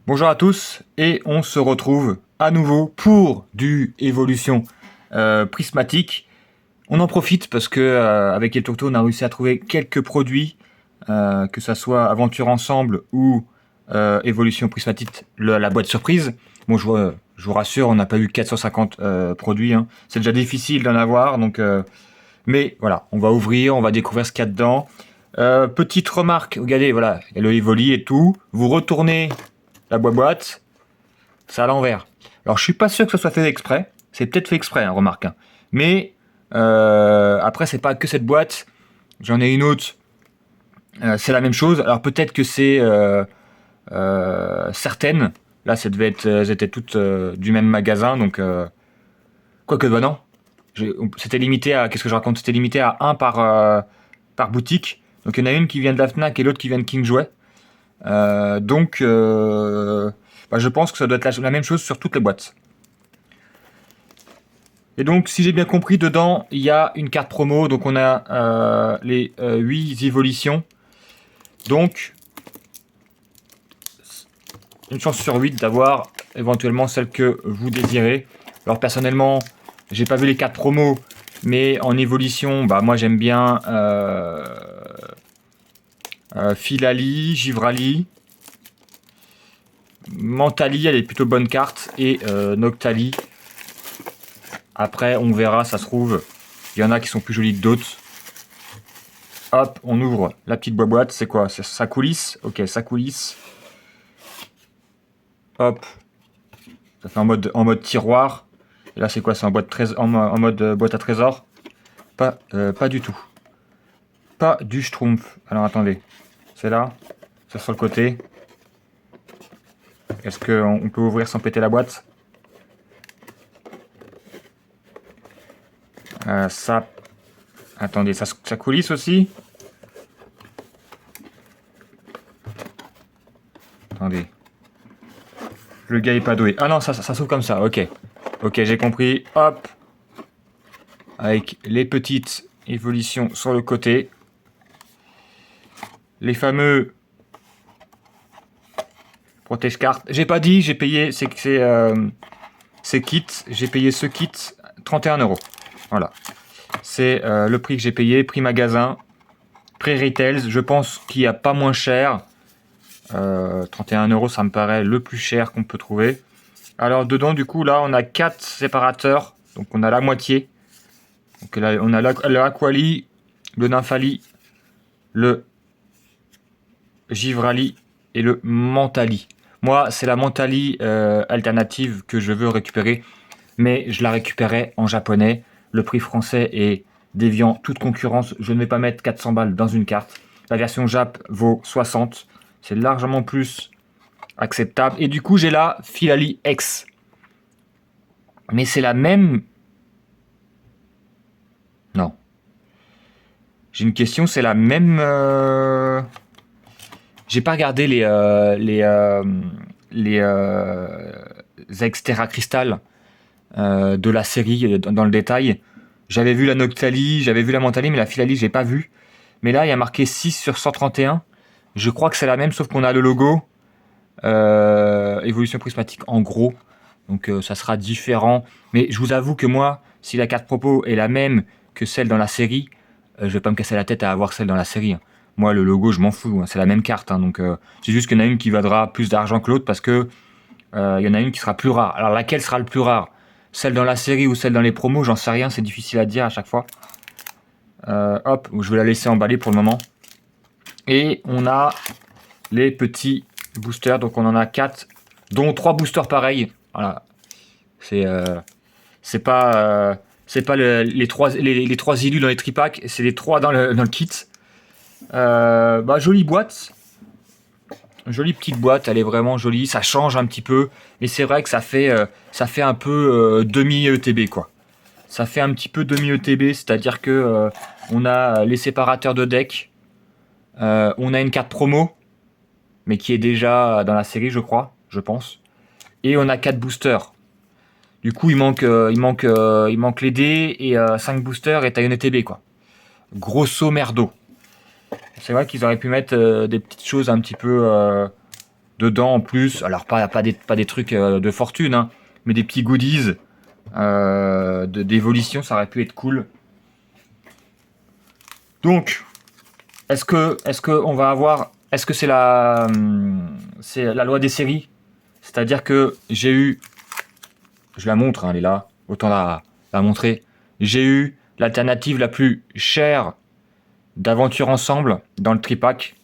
Bonjour à tous et on se retrouve à nouveau pour du évolution prismatique. On en profite parce que avec El Turto on a réussi à trouver quelques produits, que ça soit Aventure Ensemble ou évolution prismatique, la boîte surprise. Bon, je vous rassure, on n'a pas eu 450 produits, hein. C'est déjà difficile d'en avoir, donc mais voilà, on va ouvrir, on va découvrir ce qu'il y a dedans. Petite remarque, regardez, voilà, il y a le Evoli et tout. Vous retournez la boîte, c'est à l'envers. Alors je suis pas sûr que ce soit fait exprès. C'est peut-être fait exprès, hein, remarque, hein. Mais après c'est pas que cette boîte. J'en ai une autre. C'est la même chose. Alors peut-être que c'est certaines. Là, ça devait être, elles étaient toutes du même magasin, donc quoique bah non. C'était limité à, qu'est-ce que je raconte? C'était limité à un par boutique. Donc il y en a une qui vient de la Fnac et l'autre qui vient de King Jouet. Donc, bah, je pense que ça doit être la même chose sur toutes les boîtes. Et donc, si j'ai bien compris, dedans, il y a une carte promo. Donc, on a les 8 évolutions. Donc, une chance sur 8 d'avoir éventuellement celle que vous désirez. Alors, personnellement, j'ai pas vu les cartes promo. Mais en évolution, bah, moi, j'aime bien Filali, Givrali. Mentali, elle est plutôt bonne carte. Et Noctali. Après, on verra, ça se trouve, il y en a qui sont plus jolies que d'autres. Hop, on ouvre la petite boîte. C'est quoi? Ça coulisse? Ok, ça coulisse. Hop, ça fait en mode tiroir. Et là, c'est quoi? C'est en mode boîte à trésor? Pas du tout. Pas du Schtroumpf. Alors, attendez. C'est là. C'est sur le côté. Est-ce qu'on peut ouvrir sans péter la boîte? Ça... Attendez, ça coulisse aussi? Attendez. Le gars est pas doué. Ah non, ça s'ouvre comme ça, ok. Ok, j'ai compris. Hop. Avec les petites évolutions sur le côté. Les fameux protège-cartes. J'ai pas dit, j'ai payé ces kits. J'ai payé ce kit 31 €. Voilà. C'est le prix que j'ai payé, prix magasin, prix retails. Je pense qu'il n'y a pas moins cher. 31 €, ça me paraît le plus cher qu'on peut trouver. Alors dedans, du coup, là, on a 4 séparateurs. Donc on a la moitié. Donc là, on a le Aquali, le Nymphali, le Givrali et le Mentali. Moi, c'est la Mentali alternative que je veux récupérer. Mais je la récupérerai en japonais. Le prix français est déviant toute concurrence. Je ne vais pas mettre 400 balles dans une carte. La version Jap vaut 60. C'est largement plus acceptable. Et du coup, j'ai la Filali X. Mais c'est la même... Non. J'ai une question, c'est la même... J'ai pas regardé les Xterra Crystal de la série dans le détail. J'avais vu la Noctali, j'avais vu la Mentali, mais la Filali, j'ai pas vu. Mais là, il y a marqué 6 sur 131. Je crois que c'est la même, sauf qu'on a le logo évolution prismatique en gros. Donc ça sera différent. Mais je vous avoue que moi, si la carte propos est la même que celle dans la série, je vais pas me casser la tête à avoir celle dans la série, hein. Moi, le logo, je m'en fous, hein. C'est la même carte, hein. Donc c'est juste qu'il y en a une qui vaudra plus d'argent que l'autre parce que il y en a une qui sera plus rare. Alors laquelle sera le plus rare? Celle dans la série ou celle dans les promos? J'en sais rien, c'est difficile à dire à chaque fois. Hop, je vais la laisser emballer pour le moment. Et on a les petits boosters, donc on en a 4, dont 3 boosters pareils. Voilà. C'est pas les 3 élus dans les tripacks, c'est les 3 dans le kit. Bah, jolie boîte. Jolie petite boîte, elle est vraiment jolie, ça change un petit peu, mais c'est vrai que ça fait un peu demi-ETB quoi. Ça fait un petit peu demi-ETB, c'est-à-dire que on a les séparateurs de deck, on a une carte promo, mais qui est déjà dans la série je crois, je pense, et on a 4 boosters. Du coup il manque les dés et 5 boosters et t'as une ETB quoi. Grosso merdo. C'est vrai qu'ils auraient pu mettre des petites choses un petit peu dedans en plus. Alors pas des trucs de fortune, hein, mais des petits goodies d'évolution, ça aurait pu être cool. Donc, est-ce que on va avoir, est-ce que c'est la loi des séries? C'est-à-dire que j'ai eu, je la montre, hein, elle est là, autant la montrer. J'ai eu l'alternative la plus chère d'aventure ensemble dans le tripack.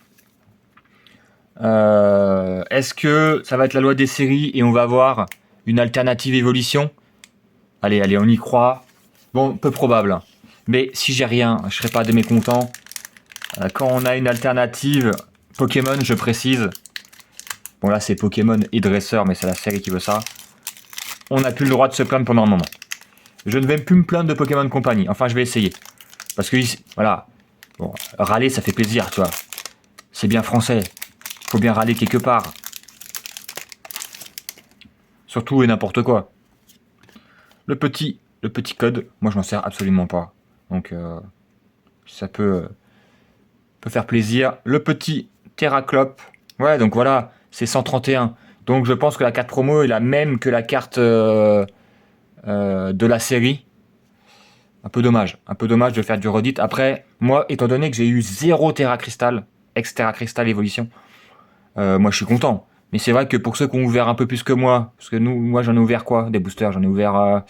Est-ce que ça va être la loi des séries et on va avoir une alternative évolution? Allez, on y croit. Bon, peu probable, hein. Mais si j'ai rien, je serai pas de mécontent. Quand on a une alternative Pokémon, je précise. Bon là c'est Pokémon et Dresseur, mais c'est la série qui veut ça. On n'a plus le droit de se plaindre pendant un moment. Je ne vais plus me plaindre de Pokémon Company. Enfin, je vais essayer. Parce que, voilà. Bon, râler, ça fait plaisir, tu vois. C'est bien français. Faut bien râler quelque part. Surtout et n'importe quoi. Le petit code, moi je m'en sers absolument pas. Donc, ça peut faire plaisir. Le petit Terraclope. Ouais, donc voilà, c'est 131. Donc je pense que la carte promo est la même que la carte de la série. Un peu dommage de faire du redit. Après, moi, étant donné que j'ai eu 0 Terra Crystal, ex-Terra Crystal Evolution, moi je suis content. Mais c'est vrai que pour ceux qui ont ouvert un peu plus que moi, parce que moi j'en ai ouvert quoi? Des boosters, j'en ai ouvert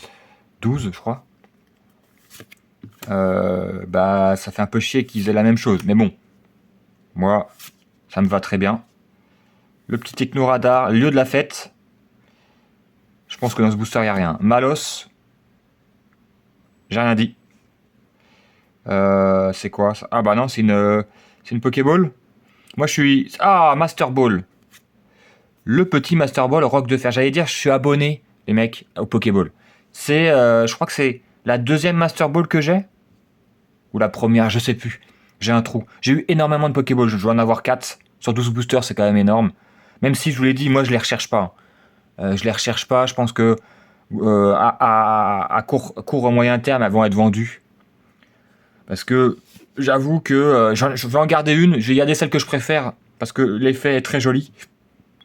12, je crois. Bah, ça fait un peu chier qu'ils aient la même chose. Mais bon, moi, ça me va très bien. Le petit Techno Radar, lieu de la fête. Je pense que dans ce booster, il n'y a rien. Malos, j'ai rien dit. C'est quoi ça? Ah bah non, c'est une Pokéball. Moi je suis... Ah, Master Ball. Le petit Master Ball Rock de Fer. J'allais dire, je suis abonné, les mecs, au Pokéball. C'est, je crois que c'est la deuxième Master Ball que j'ai. Ou la première, je sais plus. J'ai un trou. J'ai eu énormément de Pokéball. Je dois en avoir 4. Sur 12 boosters, c'est quand même énorme. Même si je vous l'ai dit, moi je les recherche pas. Je les recherche pas. Je pense que à court moyen terme, elles vont être vendues. Parce que j'avoue que je vais en garder une. Je vais garder celle que je préfère. Parce que l'effet est très joli.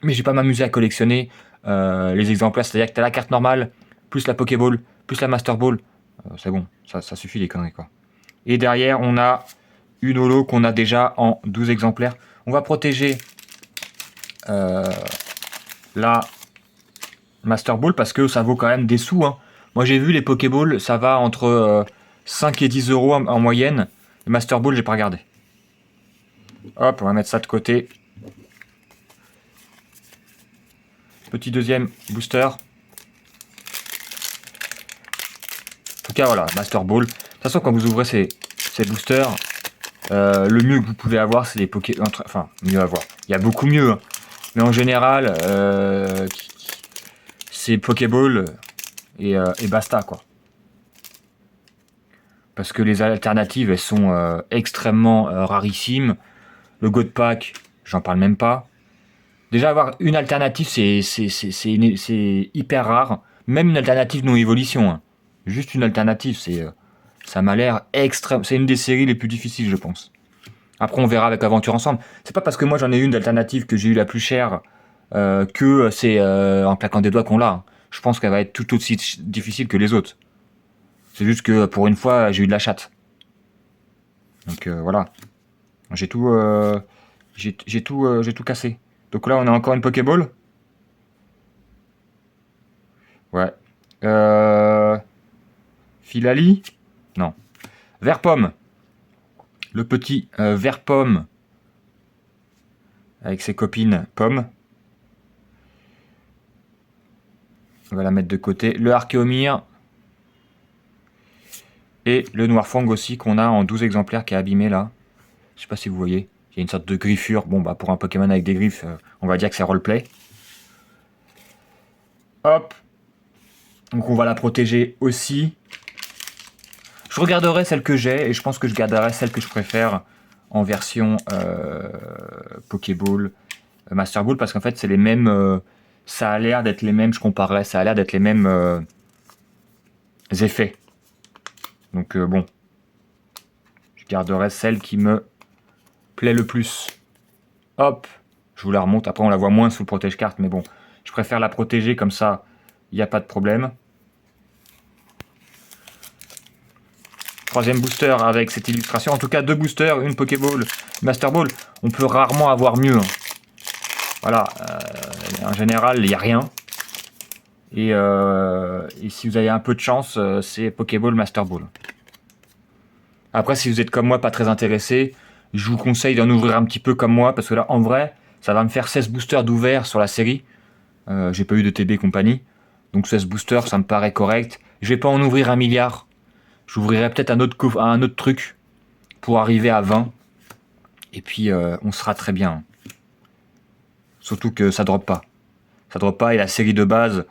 Mais je vais pas m'amuser à collectionner les exemplaires. C'est-à-dire que tu as la carte normale, plus la Pokéball, plus la Master Ball. C'est bon, ça suffit les conneries quoi. Et derrière, on a une holo qu'on a déjà en 12 exemplaires. On va protéger la Master Ball parce que ça vaut quand même des sous, hein. Moi j'ai vu les Pokéball, ça va entre 5 et 10 euros en moyenne. Le Master Ball, j'ai pas regardé. Hop, on va mettre ça de côté. Petit deuxième booster. En tout cas, voilà, Master Ball. De toute façon, quand vous ouvrez ces boosters, le mieux que vous pouvez avoir, c'est les Poké... Enfin, mieux avoir. Il y a beaucoup mieux, hein. Mais en général, c'est Pokéball et basta, quoi. Parce que les alternatives, elles sont extrêmement rarissimes. Le God Pack, j'en parle même pas. Déjà, avoir une alternative, c'est hyper rare. Même une alternative non évolution, hein. Juste une alternative, ça m'a l'air extrême. C'est une des séries les plus difficiles, je pense. Après, on verra avec Aventure ensemble. C'est pas parce que moi j'en ai une d'alternative que j'ai eu la plus chère que c'est en claquant des doigts qu'on l'a, hein. Je pense qu'elle va être tout aussi difficile que les autres. C'est juste que pour une fois, j'ai eu de la chatte. Donc voilà. J'ai tout, j'ai tout cassé. Donc là, on a encore une Pokéball. Ouais. Filali? Non. Vert pomme. Le petit vert pomme avec ses copines pommes. On va la mettre de côté. Le Archéomir. Et le Noirfang aussi qu'on a en 12 exemplaires qui est abîmé là. Je sais pas si vous voyez. Il y a une sorte de griffure. Bon bah pour un Pokémon avec des griffes, on va dire que c'est roleplay. Hop. Donc on va la protéger aussi. Je regarderai celle que j'ai et je pense que je garderai celle que je préfère en version Pokéball, Master Ball parce qu'en fait c'est les mêmes. Ça a l'air d'être les mêmes, je comparerais, ça a l'air d'être les mêmes effets. Donc bon, je garderai celle qui me plaît le plus. Hop, Je vous la remonte. Après, on la voit moins sous le protège-carte, mais bon, je préfère la protéger comme ça, il n'y a pas de problème. Troisième booster avec cette illustration. En tout cas, 2 boosters, une Pokéball, une Master Ball. On peut rarement avoir mieux. Hein. Voilà, en général, il n'y a rien. Et si vous avez un peu de chance, c'est Pokéball, Master Ball. Après, si vous êtes comme moi, pas très intéressé, je vous conseille d'en ouvrir un petit peu comme moi, parce que là, en vrai, ça va me faire 16 boosters d'ouvert sur la série. J'ai pas eu de TB compagnie. Donc 16 boosters, ça me paraît correct. Je vais pas en ouvrir 1 milliard. J'ouvrirai peut-être un autre truc pour arriver à 20. Et puis, on sera très bien. Surtout que ça drop pas. Ça drop pas et la série de base,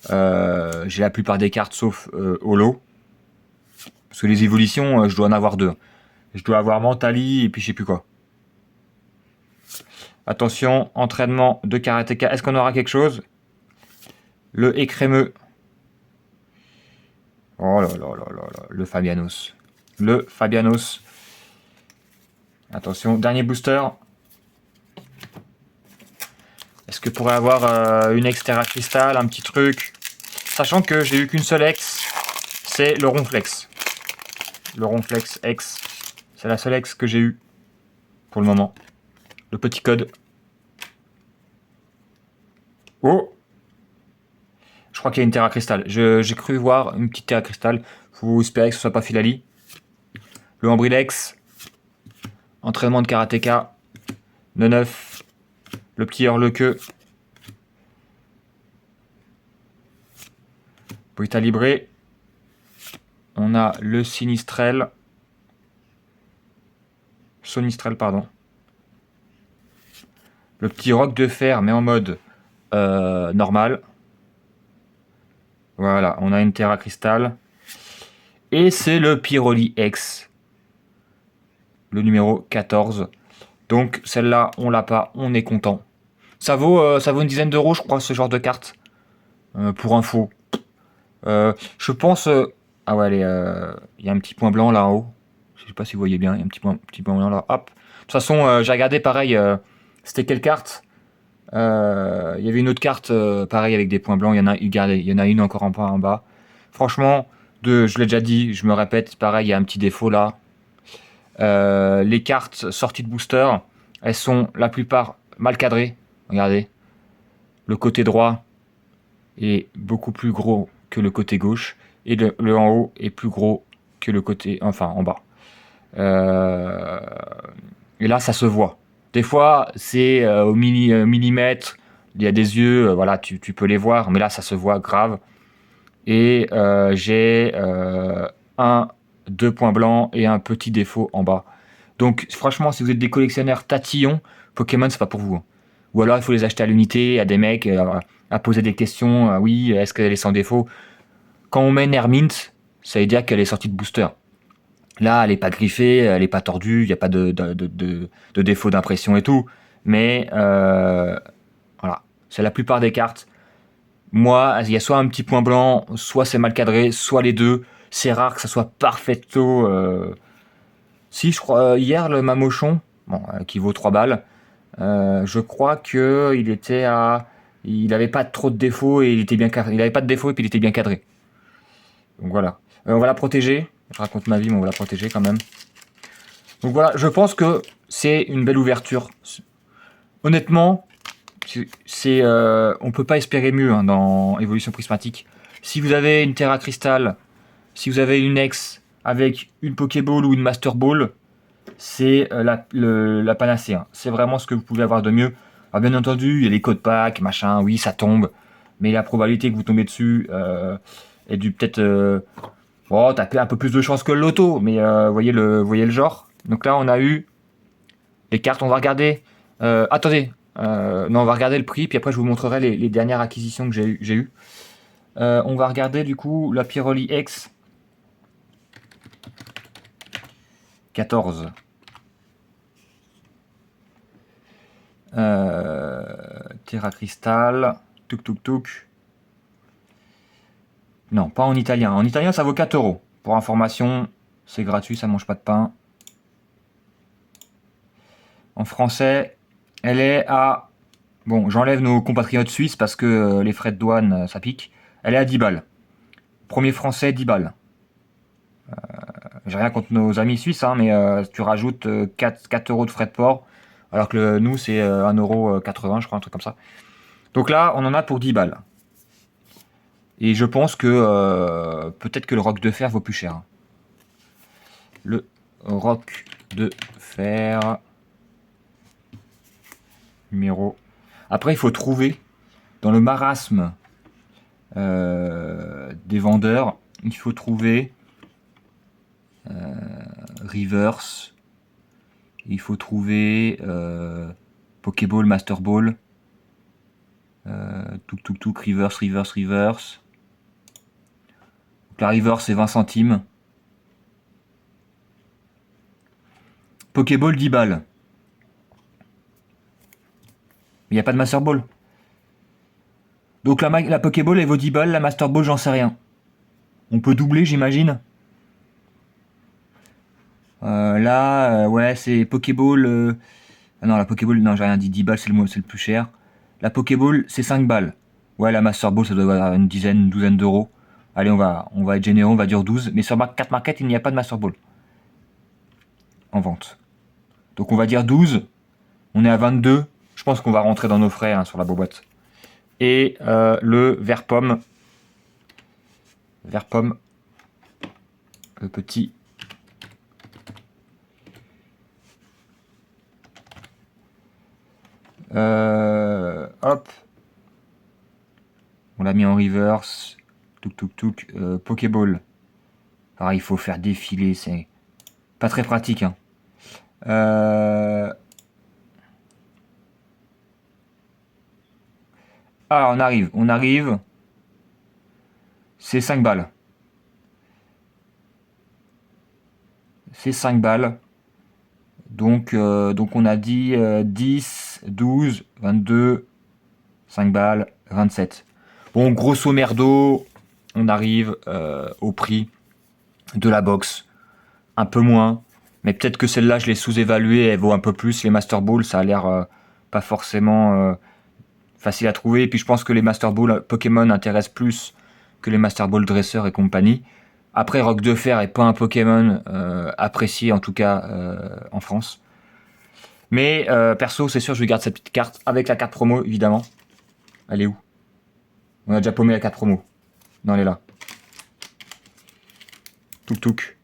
j'ai la plupart des cartes sauf Holo. Parce que les évolutions, je dois en avoir 2. Je dois avoir Mentali et puis je sais plus quoi. Attention, entraînement de karatéka. Est-ce qu'on aura quelque chose? Le écrémeux. Oh là là là là là. Le Fabianos. Le Fabianos. Attention, dernier booster. Est-ce que pourrait avoir une Exterra Cristal, un petit truc? Sachant que j'ai eu qu'une seule ex, c'est le Ronflex. Le Ronflex X. C'est la seule ex que j'ai eue pour le moment. Le petit code. Oh! Je crois qu'il y a une Terra Cristal. J'ai cru voir une petite Terra Cristal. Faut espérer que ce soit pas Filali. Le Ambrilex. Entraînement de karatéka. Le 9. Le petit Hurlequeux. Brita Libre. On a le Sinistrel. Sonistrel, pardon. Le petit Roc de Fer, mais en mode normal. Voilà, on a une Terra Cristal. Et c'est le Pyroli X. Le numéro 14. Donc celle-là, on l'a pas, on est content. Ça vaut une dizaine d'euros, je crois, ce genre de carte. Pour info. Je pense... ah ouais, il y a un petit point blanc là en haut. Je sais pas si vous voyez bien, il y a un petit point blanc là. Hop. De toute façon, j'ai regardé pareil. C'était quelle carte? Il y avait une autre carte, pareil, avec des points blancs. Il y en a une encore en point en bas. Franchement, je l'ai déjà dit, je me répète, pareil, il y a un petit défaut là. Les cartes sorties de booster, elles sont la plupart mal cadrées. Regardez. Le côté droit est beaucoup plus gros que le côté gauche. Et le en haut est plus gros que le côté... Enfin, en bas. Et là, ça se voit. Des fois, c'est au millimètre. Il y a des yeux, voilà, tu peux les voir. Mais là, ça se voit grave. Et j'ai 2 points blancs et un petit défaut en bas. Donc, franchement, si vous êtes des collectionneurs tatillons, Pokémon, c'est pas pour vous. Hein. Ou alors, il faut les acheter à l'unité, à des mecs, à poser des questions. Oui, est-ce qu'elle est sans défaut? Quand on met une Hermint, ça veut dire qu'elle est sortie de booster. Là, elle n'est pas griffée, elle n'est pas tordue, il n'y a pas de défaut d'impression et tout. Mais voilà, c'est la plupart des cartes. Moi, il y a soit un petit point blanc, soit c'est mal cadré, soit les deux. C'est rare que ça soit parfaitement... Si, je crois, hier, le Mamochon, bon, qui vaut 3 balles, je crois qu'il était à... Il n'avait pas trop de défauts et il était bien cadré. Il n'avait pas de défauts et puis il était bien cadré. Donc voilà. On va la protéger. Je raconte ma vie, mais on va la protéger quand même. Donc voilà, je pense que c'est une belle ouverture. Honnêtement, on peut pas espérer mieux hein, dans Évolution Prismatique. Si vous avez une Terra Cristal, si vous avez une Ex avec une Pokéball ou une Master Ball, c'est la panacée. Hein. C'est vraiment ce que vous pouvez avoir de mieux. Alors bien entendu, il y a les codes packs, machin, oui, ça tombe. Mais la probabilité que vous tombez dessus est du peut-être... Bon, t'as un peu plus de chance que le loto, mais voyez le genre. Donc là, on a eu les cartes. On va regarder. Attendez. Non, on va regarder le prix, puis après, je vous montrerai les dernières acquisitions que j'ai eues. On va regarder du coup la Pyroli X. 14. Terra Cristal. Tuk tuk tuk. Non, pas en italien. En italien, ça vaut 4 euros. Pour information, c'est gratuit, ça mange pas de pain. En français, elle est à Bon, j'enlève nos compatriotes suisses parce que les frais de douane, ça pique. Elle est à 10 balles. Premier français, 10 balles. J'ai rien contre nos amis suisses, hein, mais tu rajoutes 4 euros de frais de port, alors que nous, c'est 1,80 €, je crois, un truc comme ça. Donc là, on en a pour 10 balles. Et je pense que peut-être que le roc de fer vaut plus cher. Le roc de fer numéro. Après, il faut trouver dans le marasme des vendeurs, il faut trouver Reverse, il faut trouver Pokéball, Master Ball, tuk, reverse. Donc la reverse c'est 20 centimes. Pokéball 10 balles. Mais il n'y a pas de Master Ball. Donc la Pokéball elle vaut 10 balles, la Master Ball j'en sais rien. On peut doubler j'imagine. Là, ouais, c'est Pokéball. Ah non, la Pokéball, non, j'ai rien dit. 10 balles, c'est le plus cher. La Pokéball, c'est 5 balles. Ouais, la Master Ball, ça doit avoir une douzaine d'euros. Allez, on va être généreux, on va dire 12. Mais sur 4 Market, il n'y a pas de Master Ball en vente. Donc on va dire 12. On est à 22. Je pense qu'on va rentrer dans nos frais hein, sur la boîte. Et le vert pomme. Vert pomme. Le petit. Hop. On l'a mis en reverse. Pokéball. Alors, il faut faire défiler, c'est pas très pratique. Hein. Ah, on arrive. C'est 5 balles. C'est 5 balles. Donc on a dit 10, 12, 22, 5 balles, 27. Bon, grosso merdo, on arrive au prix de la box. Un peu moins. Mais peut-être que celle-là, je l'ai sous-évaluée, elle vaut un peu plus. Les Master Ball, ça a l'air pas forcément facile à trouver. Et puis je pense que les Master Ball Pokémon intéressent plus que les Master Ball Dresseur et compagnie. Après, Roc de Fer est pas un Pokémon apprécié, en tout cas en France. Mais perso, c'est sûr, je garde cette petite carte avec la carte promo, évidemment. Elle est où? On a déjà paumé la carte promo. Non, elle est là. Tuk.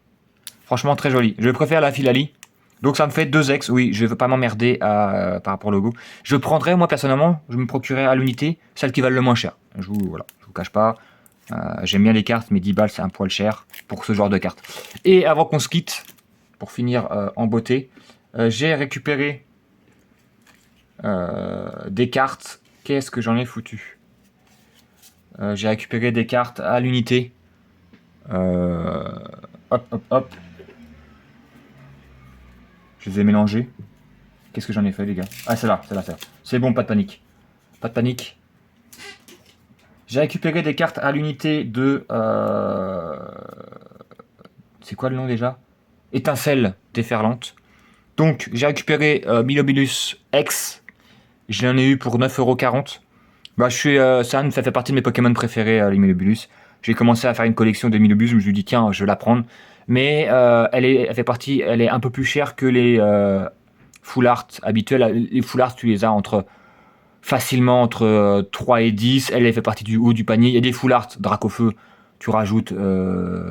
Franchement, très jolie. Je préfère la Filali. Donc ça me fait 2 ex. Oui, je veux pas m'emmerder par rapport au logo. Je prendrais, moi, personnellement, je me procurerais à l'unité celles qui valent le moins cher. Je vous cache pas. J'aime bien les cartes, mais 10 balles, c'est un poil cher pour ce genre de cartes. Et avant qu'on se quitte, pour finir en beauté, j'ai récupéré des cartes. Qu'est-ce que j'en ai foutu? J'ai récupéré des cartes à l'unité. Hop. Je les ai mélangées. Qu'est-ce que j'en ai fait, les gars? Ah, c'est là. C'est bon, pas de panique. J'ai récupéré des cartes à l'unité de... C'est quoi le nom déjà? Étincelle déferlante. Donc, j'ai récupéré Milobilus X. J'en ai eu pour 9,40 €. Bah, ça fait partie de mes Pokémon préférés, les Milobilus. J'ai commencé à faire une collection de Milobilus. Je me suis dit, tiens, je vais la prendre. Mais elle est un peu plus chère que les full art habituels. Les full art, tu les as facilement entre 3 et 10. Elle fait partie du haut du panier. Il y a des full art Dracofeu. Tu rajoutes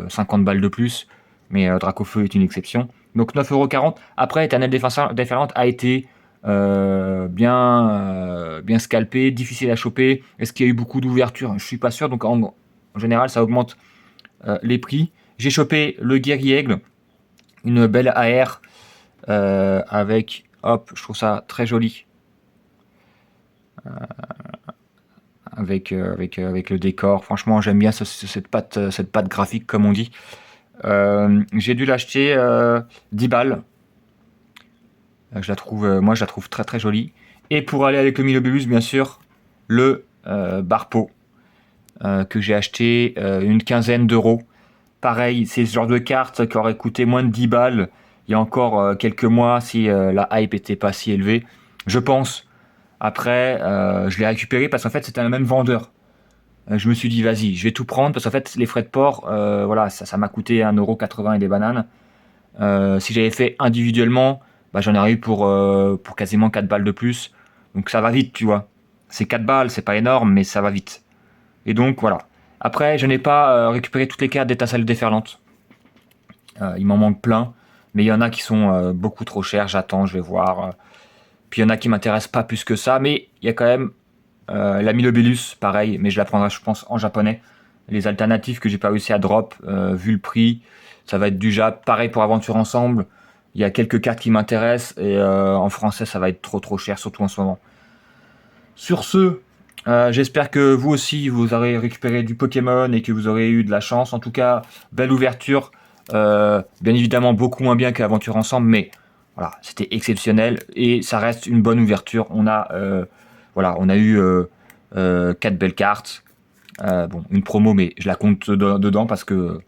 50 balles de plus. Mais Dracofeu est une exception. Donc 9,40 €. Après, Éternel Déferlante a été bien scalpé, difficile à choper. Est-ce qu'il y a eu beaucoup d'ouverture? Je suis pas sûr. Donc en général, ça augmente les prix. J'ai chopé le Guerrier Aigle, une belle AR avec, hop, je trouve ça très joli. Avec le décor. Franchement, j'aime bien cette patte graphique, comme on dit. J'ai dû l'acheter 10 balles. Moi, je la trouve très très jolie. Et pour aller avec le Milobilus, bien sûr, le Barpo que j'ai acheté une quinzaine d'euros. Pareil, c'est ce genre de carte qui aurait coûté moins de 10 balles il y a encore quelques mois si la hype était pas si élevée. Je pense Après, je l'ai récupéré parce qu'en fait, c'était un même vendeur. Je me suis dit, vas-y, je vais tout prendre parce qu'en fait, les frais de port, voilà, ça m'a coûté 1,80 € et des bananes. Si j'avais fait individuellement, bah, j'en aurais eu pour quasiment 4 balles de plus. Donc ça va vite, tu vois. C'est 4 balles, c'est pas énorme, mais ça va vite. Et donc voilà. Après, je n'ai pas récupéré toutes les cartes d'étincelles déferlantes. Il m'en manque plein. Mais il y en a qui sont beaucoup trop chers. J'attends, je vais voir. Puis il y en a qui m'intéressent pas plus que ça. Mais il y a quand même la Milobellus, pareil. Mais je la prendrai, je pense, en japonais. Les alternatives que j'ai pas réussi à drop, vu le prix, ça va être du Jap. Pareil pour Aventure Ensemble. Il y a quelques cartes qui m'intéressent. Et en français, ça va être trop cher, surtout en ce moment. Sur ce, j'espère que vous aussi, vous aurez récupéré du Pokémon et que vous aurez eu de la chance. En tout cas, belle ouverture. Bien évidemment, beaucoup moins bien qu'Aventure Ensemble, mais voilà, c'était exceptionnel et ça reste une bonne ouverture. Voilà, on a eu 4 belles cartes. Bon, une promo, mais je la compte dedans parce que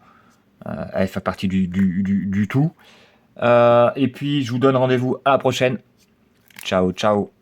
elle fait partie du tout. Et puis, je vous donne rendez-vous à la prochaine. Ciao, ciao.